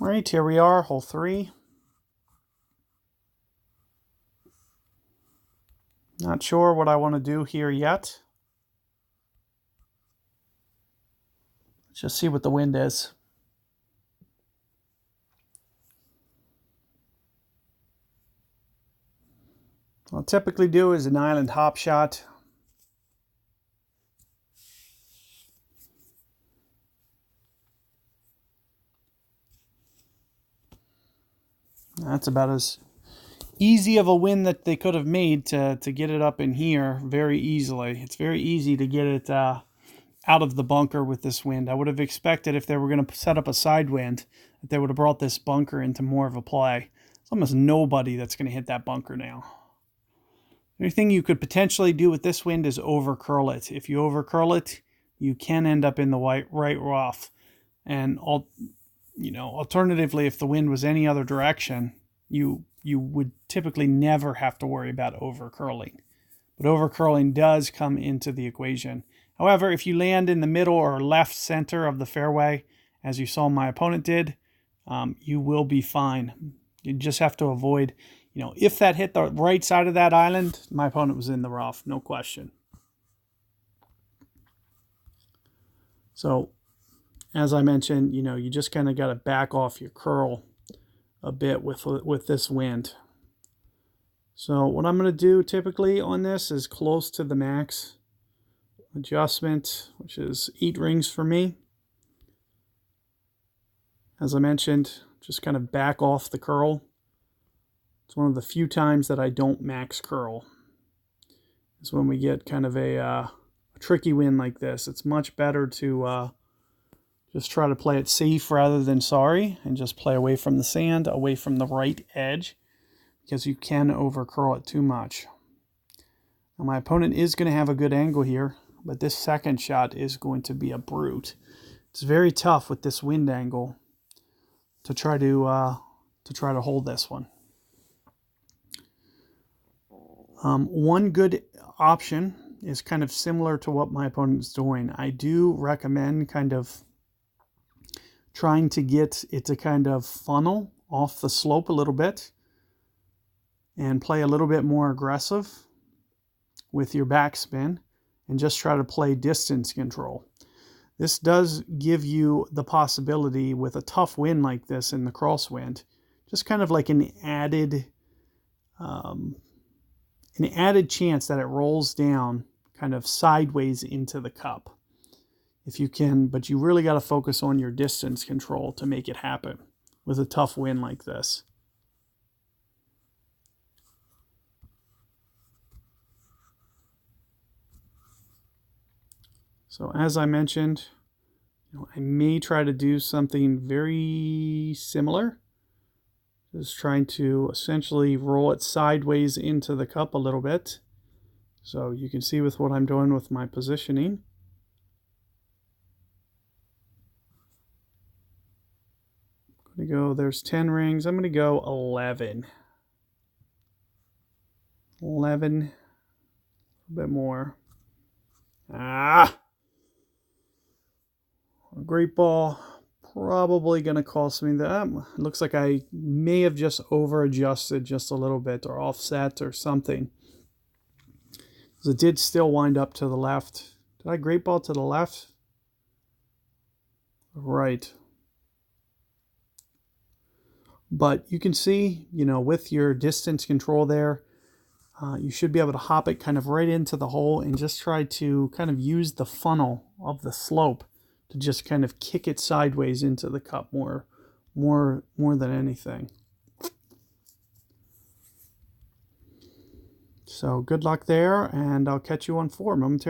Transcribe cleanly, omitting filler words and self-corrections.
All right, here we are, hole 3. Not sure what I want to do here yet. Let's just see what the wind is. What I'll typically do is an island hop shot. That's about as easy of a wind that they could have made to get it up in here very easily. It's very easy to get it out of the bunker with this wind. I would have expected if they were going to set up a side wind that they would have brought this bunker into more of a play. There's almost nobody that's going to hit that bunker now. The only thing you could potentially do with this wind is over curl it. If you over curl it, you can end up in the right rough. And alternatively, if the wind was any other direction, you would typically never have to worry about over curling. But over curling does come into the equation. However, if you land in the middle or left center of the fairway, as you saw my opponent did, you will be fine. You just have to avoid, if that hit the right side of that island, my opponent was in the rough, no question. So, as I mentioned, you just kind of got to back off your curl a bit with this wind. So what I'm going to do typically on this is close to the max adjustment, which is 8 rings for me. As I mentioned, just kind of back off the curl. It's one of the few times that I don't max curl. It's when we get kind of a tricky wind like this. It's much better to just try to play it safe rather than sorry, and just play away from the sand, away from the right edge, because you can over curl it too much. Now my opponent is going to have a good angle here, but this second shot is going to be a brute. It's very tough with this wind angle to try to hold this one. One good option is kind of similar to what my opponent's doing. I do recommend kind of trying to get it to kind of funnel off the slope a little bit and play a little bit more aggressive with your backspin and just try to play distance control. This does give you the possibility with a tough wind like this in the crosswind, just kind of like an added chance that it rolls down kind of sideways into the cup. If you can, but you really got to focus on your distance control to make it happen with a tough wind like this. So as I mentioned, I may try to do something very similar. Just trying to essentially roll it sideways into the cup a little bit. So you can see with what I'm doing with my positioning. I'm going to go, there's 10 rings. I'm going to go 11. 11. A bit more. A great ball. Probably going to cost me that. Looks like I may have just over adjusted just a little bit or offset or something. Because it did still wind up to the left. Did I great ball to the left? Right. But you can see, with your distance control there, you should be able to hop it kind of right into the hole and just try to kind of use the funnel of the slope to just kind of kick it sideways into the cup more than anything. So good luck there, and I'll catch you on 4 momentarily.